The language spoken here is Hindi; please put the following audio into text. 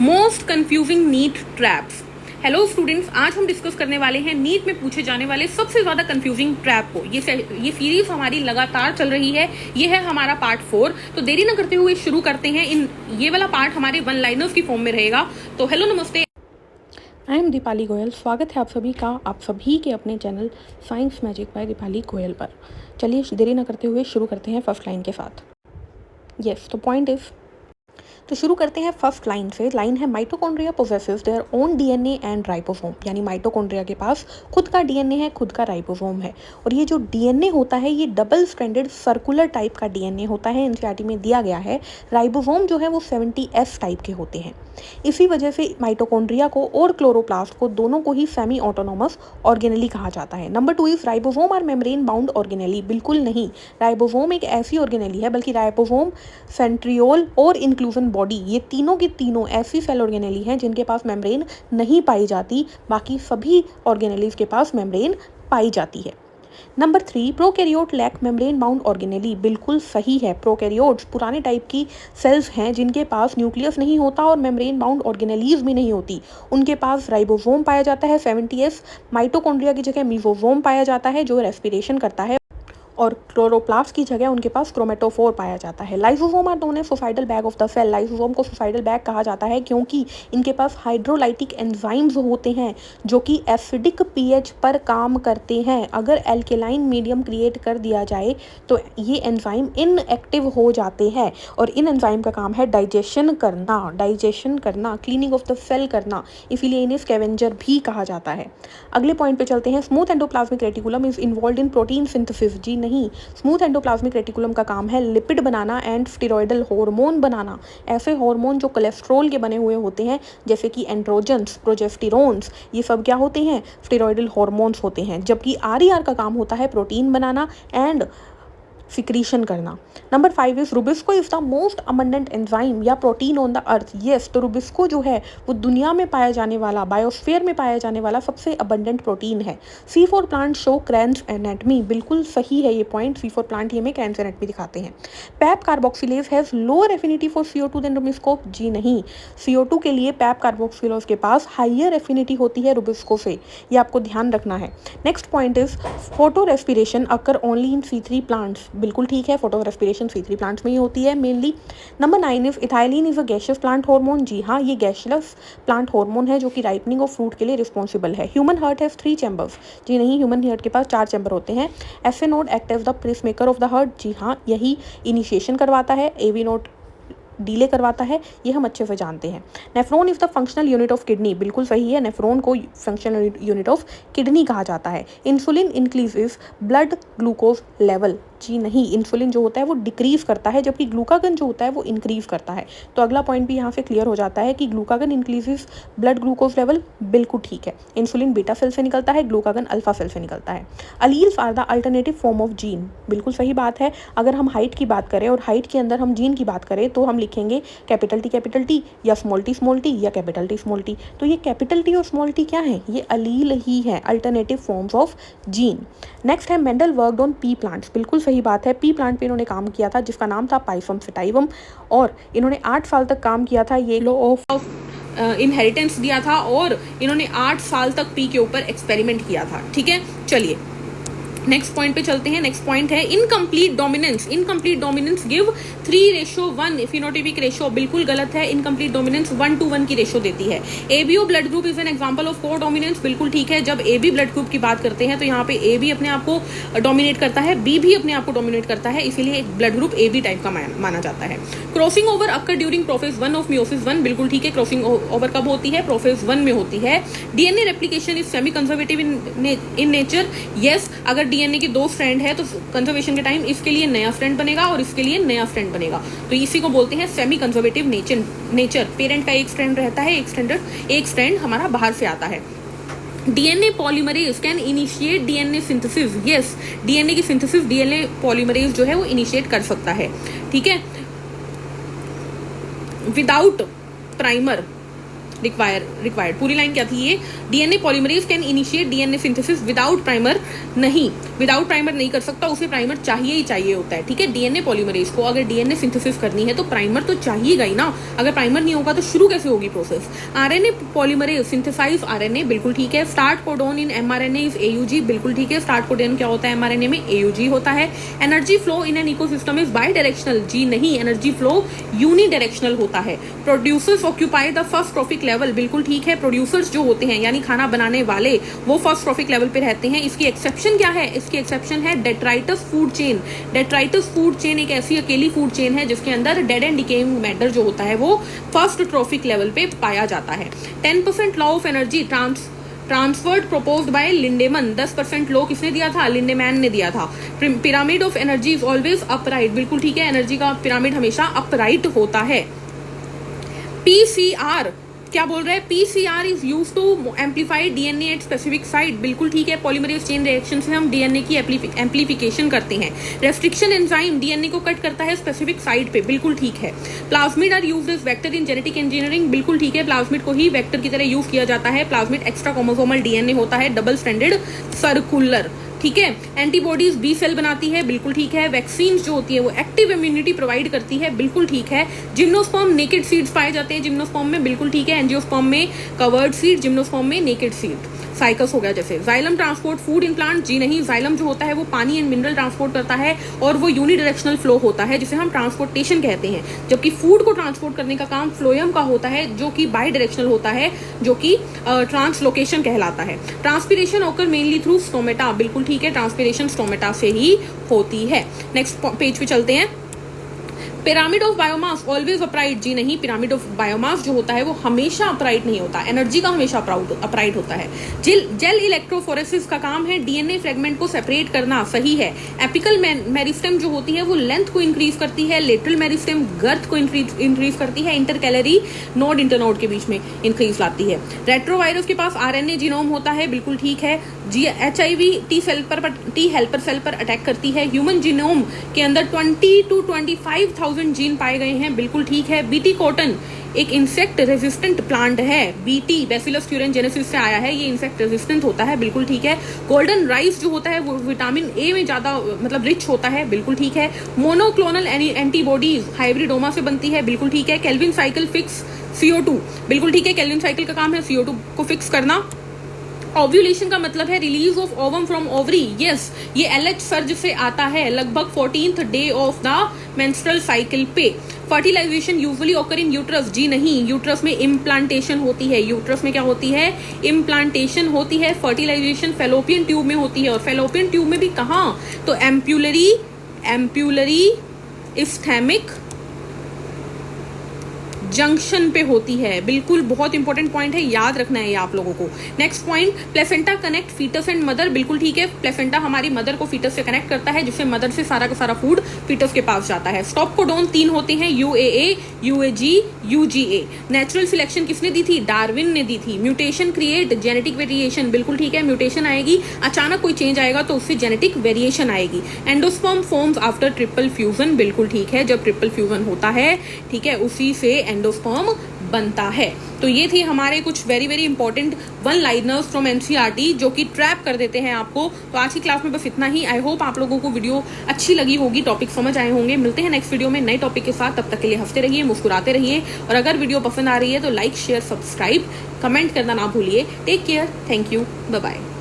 Most confusing NEET traps. Hello students, आज हम डिस्कस करने वाले हैं नीट में पूछे जाने वाले सबसे ज्यादा कंफ्यूजिंग ट्रैप को। ये सीरीज हमारी लगातार चल रही है, ये है हमारा पार्ट 4। तो देरी न करते हुए शुरू करते हैं। ये वाला पार्ट हमारे वन लाइनर्स की फॉर्म में रहेगा। तो हेलो नमस्ते, आई एम दीपाली गोयल। स्वागत है आप सभी के अपने channel science magic by Deepali Goyal पर। चलिए देरी न करते हुए शुरू करते हैं फर्स्ट लाइन के साथ। यस, तो पॉइंट इज, तो शुरू करते हैं फर्स्ट लाइन से। लाइन है mitochondria possesses their own DNA and ribosome, यानी माइटोकॉन्ड्रिया के पास खुद का डीएनए है, खुद का राइबोसोम है। और ये जो डीएनए होता है ये डबल स्ट्रैंडेड सर्कुलर टाइप का डीएनए होता है। एनसीईआरटी में दिया गया है। राइबोसोम जो है वो 70S टाइप के होते हैं। इसी वजह से माइटोकॉन्ड्रिया को और क्लोरोप्लास्ट को दोनों को ही सेमी ऑटोनोमस ऑर्गेनेली कहा जाता है। Number 2 is ribosome are membrane bound organelle. बिल्कुल नहीं, राइबोसोम एक ऐसी ऑर्गेनेली है, बल्कि राइबोसोम, सेंट्रियोल और इंक्लूजन बॉडी, ये तीनों की तीनों ऐसी सेल ऑर्गेनेली हैं जिनके पास मेम्ब्रेन नहीं पाई जाती। बाकी सभी ऑर्गेनेलीज के पास मेम्ब्रेन पाई जाती है। Number 3, prokaryote lack membrane bound organelle. बिल्कुल सही है। प्रोकैरियोट्स पुराने टाइप की सेल्स हैं जिनके पास न्यूक्लियस नहीं होता और मेम्ब्रेन बाउंड ऑर्गेनेलीज भी नहीं होती। उनके पास राइबोसोम पाया जाता है 70S। माइटोकॉन्ड्रिया की जगह मीसोसोम पाया जाता है जो रेस्पिरेशन करता है, और क्लोरोप्लास्ट की जगह उनके पास क्रोमेटोफोर पाया जाता है। Lysosome are known as suicidal bag of the cell. Lysosome को सुसाइडल बैग कहा जाता है क्योंकि इनके पास हाइड्रोलाइटिक एंजाइम्स होते हैं जो कि एसिडिक पीएच पर काम करते हैं। अगर एल्केलाइन मीडियम क्रिएट कर दिया जाए तो ये एंजाइम इनएक्टिव हो जाते हैं, और इन एंजाइम का काम है डाइजेशन करना, क्लीनिंग ऑफ द सेल करना, इसीलिए इन्हें स्कैवेंजर भी कहा जाता है। अगले पॉइंट पे चलते हैं। Smooth endoplasmic reticulum is involved in protein synthesis. जी नहीं, स्मूथ एंडोप्लाज्मिक रेटिकुलम का काम है लिपिड बनाना एंड स्टेरॉयडल हार्मोन बनाना। ऐसे हार्मोन जो कोलेस्ट्रॉल के बने हुए होते हैं, जैसे कि एंड्रोजन्स, प्रोजेस्टेरोन्स, ये सब क्या होते हैं? स्टेरॉयडल हार्मोन्स होते हैं। जबकि आरईआर का काम होता है प्रोटीन बनाना एंड सिक्रीशन करना। Number 5 is rubisco is the most abundant enzyme या protein on the earth. Yes, तो रुबिस्को जो है वो दुनिया में पाया जाने वाला, बायोस्फीयर में पाया जाने वाला सबसे अबंडेंट प्रोटीन है। C4 plant show क्रैंस anatomy. बिल्कुल सही है ये पॉइंट। C4 प्लांट ही हमें क्रैंस एनाटमी दिखाते हैं। PEP carboxylase has lower affinity for CO2 than rubisco. जी नहीं, CO2 के लिए पैप कार्बोक्सिलेज के पास हाइयर एफिनिटी होती है रुबिस्को से। ये आपको ध्यान रखना है। Next point is photo respiration occur only in C3 plants. बिल्कुल ठीक है, फोटो रेस्पिरेशन C3 प्लांट्स में ही होती है mainly. Number 9 is ethylene is a gaseous plant hormone. जी हाँ, ये गैशियस प्लांट हार्मोन है जो कि राइपनिंग ऑफ फ्रूट के लिए रिस्पॉन्सिबल है। Human heart has 3 chambers. जी नहीं, ह्यूमन हार्ट के पास 4 चैम्बर होते हैं। SA node act as the pacemaker of the heart. जी हाँ, यही इनिशिएशन करवाता है, एवी नोड डीले करवाता है, ये हम अच्छे से जानते हैं। Nephron is the functional unit of kidney. बिल्कुल सही है, नेफ्रॉन को फंक्शनल यूनिट ऑफ किडनी कहा जाता है। Insulin increases blood glucose level. जी नहीं, इंसुलिन जो होता है वो डिक्रीज करता है, जबकि ग्लूकागन जो होता है वो इंक्रीज करता है। तो अगला पॉइंट भी यहाँ से क्लियर हो जाता है कि glucagon increases blood glucose level. बिल्कुल ठीक है, इंसुलिन बीटा सेल से निकलता है, ग्लूकागन अल्फा सेल से निकलता है। Alleles are the alternative form of gene. बिल्कुल सही बात है। अगर हम हाइट की बात करें और हाइट के अंदर हम जीन की बात करें तो हम लिखेंगे कैपिटल टी या स्मॉल टी या कैपिटल टी स्मॉल टी। तो ये कैपिटल टी और स्मॉल टी क्या है? ये अलील ही है, alternative forms of gene. Next है Mendel worked on pea plants. बिल्कुल सही बात है, पी प्लांट पे इन्होंने काम किया था जिसका नाम था पाइफम सेटाइवम, और इन्होंने 8 साल तक काम किया था। ये लॉ ऑफ इनहेरिटेंस दिया था और इन्होंने 8 साल तक पी के ऊपर एक्सपेरिमेंट किया था। ठीक है, चलिए नेक्स्ट पॉइंट पे चलते हैं। नेक्स्ट पॉइंट है incomplete dominance. Incomplete dominance give 3:1 phenotypic ratio. बिल्कुल गलत है, इनकम्प्लीट डोमिनेंस 1:1 की रेशियो देती है। ABO blood group is an example of को डोमिनेंस। बिल्कुल ठीक है, जब एबी ब्लड ग्रुप की बात करते हैं तो यहाँ पे ए भी अपने आप को डोमिनेट करता है, बी भी अपने आप को डोमिनेट करता है, इसीलिए blood group A B type का माना जाता है। Crossing over occur during prophase 1 of meiosis 1। बिल्कुल ठीक है, क्रॉसिंग ओवर कब होती है? प्रोफेज 1 में होती है। DNA replication is semi conservative in nature. Yes, अगर डीएनए की 2 स्ट्रैंड है तो कंजर्वेशन के टाइम इसके लिए नया स्ट्रैंड बनेगा और इसके लिए नया स्ट्रैंड बनेगा, तो इसी को बोलते हैं सेमी कंजर्वेटिव नेचर। पेरेंट का एक स्ट्रैंड रहता है, एक स्ट्रैंड हमारा बाहर से आता है। DNA polymerase can initiate DNA synthesis. Yes, DNA की सिंथेसिस डीएनए पॉलीमरेज जो है वो इनिशिएट कर सकता है। ठीक है, विदाउट प्राइमर रिक्वायर्ड। पूरी लाइन क्या थी ये? DNA polymerase can initiate DNA synthesis without primer. नहीं, विदाउट प्राइमर नहीं कर सकता, उसे प्राइमर चाहिए ही चाहिए होता है, ठीक है। डीएनए पॉलीमरेज को अगर डीएनए सिंथेसिस करनी है तो प्राइमर तो चाहिएगा ही ना, अगर प्राइमर नहीं होगा तो शुरू कैसे होगी process. RNA polymerase synthesize RNA, बिल्कुल ठीक है। Start codon in mRNA is AUG, बिल्कुल ठीक है। स्टार्ट कोडोन क्या होता है एमआरएनए में? एयूजी होता है। Energy flow in an ecosystem is bidirectional, जी नहीं, एनर्जी फ्लो यूनिडायरेक्शनल होता है। Producers occupy the first trophic level, बिल्कुल ठीक है। प्रोड्यूसर्स जो होते हैं यानी खाना बनाने वाले, वो फर्स्ट ट्रॉफिक लेवल पे रहते हैं। इसकी एक्सेप्शन क्या है? इसकी एक्सेप्शन है detritus food chain. Detritus food chain एक ऐसी अकेली फूड चेन है जिसके अंदर डेड एंड डिकेइंग मैटर जो होता है वो फर्स्ट ट्रॉफिक लेवल पे पाया जाता है। 10% law of energy transferred proposed by Lindeman, 10% law किसने दिया था? लिंडेमैन ने दिया था। Pyramid of energy is always upright, बिल्कुल ठीक है। एनर्जी का पिरामिड हमेशा अपराइट होता है। पीसीआर क्या बोल रहा है? PCR is use to amplify DNA at specific site, बिल्कुल ठीक है। पॉलीमरेज चेन रिएक्शन से हम डीएनए की एम्पलीफिकेशन करते हैं। रेस्ट्रिक्शन एंजाइम डीएनए को कट करता है स्पेसिफिक साइट पे, बिल्कुल ठीक है। Plasmid are used as vector in genetic engineering, बिल्कुल ठीक है। प्लाज्मिड को ही वेक्टर की तरह यूज किया जाता है। प्लाज्मिड एक्स्ट्रा क्रोमोसोमल डीएनए होता है, डबल स्ट्रैंडेड सर्कुलर, ठीक है। एंटीबॉडीज बी सेल बनाती है, बिल्कुल ठीक है। वैक्सीन जो होती है वो एक्टिव इम्यूनिटी प्रोवाइड करती है, बिल्कुल ठीक है। जिम्नोस्पर्म नेकेड सीड्स पाए जाते हैं जिम्नोस्पर्म में, बिल्कुल ठीक है। एंजियोस्पर्म में कवर्ड सीड, जिम्नोस्पर्म में नेकेड सीड। साइकस हो गया जैसे। Xylem transport food in plant, जी नहीं, जाइलम जो होता है वो पानी एंड मिनरल ट्रांसपोर्ट करता है और वो यूनिडायरेक्शनल फ्लो होता है जिसे हम ट्रांसपोर्टेशन कहते हैं। जबकि फूड को ट्रांसपोर्ट करने का काम फ्लोएम का होता है जो कि बाई डायरेक्शनल होता है, जो कि ट्रांसलोकेशन कहलाता है। ट्रांसपिरेशन ओकर मेनली थ्रू स्टोमेटा, बिल्कुल ठीक है। ट्रांसपिरेशन स्टोमेटा से ही होती है। नेक्स्ट पेज पे चलते हैं। Pyramid of biomass always upright, जी नहीं, पिरामिड ऑफ बायोमास जो होता है वो हमेशा अपराइट नहीं होता, एनर्जी का हमेशा अपराइट होता है। जेल इलेक्ट्रोफोरेसिस का काम है डीएनए फ्रेगमेंट को सेपरेट करना, सही है। एपिकल मेरिस्टेम जो होती है वो लेंथ को इंक्रीज करती है। लेटरल मेरिस्टेम गर्थ को इंक्रीज करती है। इंटरकैलरी नोड इंटरनोड के बीच में इंक्रीज लाती है। रेट्रोवायरस के पास आरएनए जीनोम होता है, बिल्कुल ठीक है। HIV टी हेल्पर सेल पर अटैक करती है। ह्यूमन जीनोम के अंदर 20 to 25,000 जीन पाए गए हैं, बिल्कुल ठीक है। बीटी कॉटन एक इंसेक्ट रेजिस्टेंट प्लांट है। बीटी बैसिलस यूरेनजेनेसिस से आया है, ये इंसेक्ट रेजिस्टेंट होता है, बिल्कुल ठीक है। गोल्डन राइस जो होता है वो विटामिन ए में ज्यादा मतलब रिच होता है, बिल्कुल ठीक है। मोनोक्लोनल एंटीबॉडीज हाइब्रिडोमा से बनती है, बिल्कुल ठीक है। केल्विन साइकिल फिक्स CO2, बिल्कुल ठीक है। केल्विन साइकिल का काम है CO2 को फिक्स करना। ओव्यूलेशन का मतलब है release of ovum from ovary, yes, ये LH सर्ज से आता है लगभग 14th day of the menstrual cycle पे। Fertilisation usually occur in uterus, जी नहीं, यूट्रस में इम्प्लांटेशन होती है। यूट्रस में क्या होती है? इम्प्लांटेशन होती है। फर्टिलाइजेशन फेलोपियन ट्यूब में होती है, और फेलोपियन ट्यूब में भी कहाँ? तो एम्प्यूलरी इस्थेमिक जंक्शन पे होती है, बिल्कुल बहुत इंपॉर्टेंट पॉइंट है, याद रखना है ये आप लोगों को। Next point, placenta connect foetus and mother, बिल्कुल ठीक है। प्लेसेंटा हमारी मदर को फीटस से कनेक्ट करता है, जिससे मदर से सारा का सारा फूड फीटस के पास जाता है। स्टॉप कोडोन 3 होते हैं, UAA, UAG, UGA। Natural selection किसने दी थी? डार्विन ने दी थी। म्यूटेशन क्रिएट जेनेटिक वेरिएशन, बिल्कुल ठीक है। म्यूटेशन आएगी, अचानक कोई चेंज आएगा तो उससे जेनेटिक वेरिएशन आएगी। Endosperm forms after triple fusion, बिल्कुल ठीक है। जब ट्रिपल फ्यूजन होता है, ठीक है, उसी से एंडोस्पर्म बनता है। तो ये थी हमारे कुछ very very important one liners from NCERT जो कि ट्रैप कर देते हैं आपको। तो आज की क्लास में बस इतना ही। आई होप आप लोगों को वीडियो अच्छी लगी होगी, टॉपिक समझ आए होंगे। मिलते हैं नेक्स्ट वीडियो में नए टॉपिक के साथ, तब तक के लिए हंसते रहिए, मुस्कुराते रहिए, और अगर वीडियो पसंद आ रही है तो लाइक शेयर सब्सक्राइब कमेंट करना ना भूलिए। Take care, thank you, bye bye.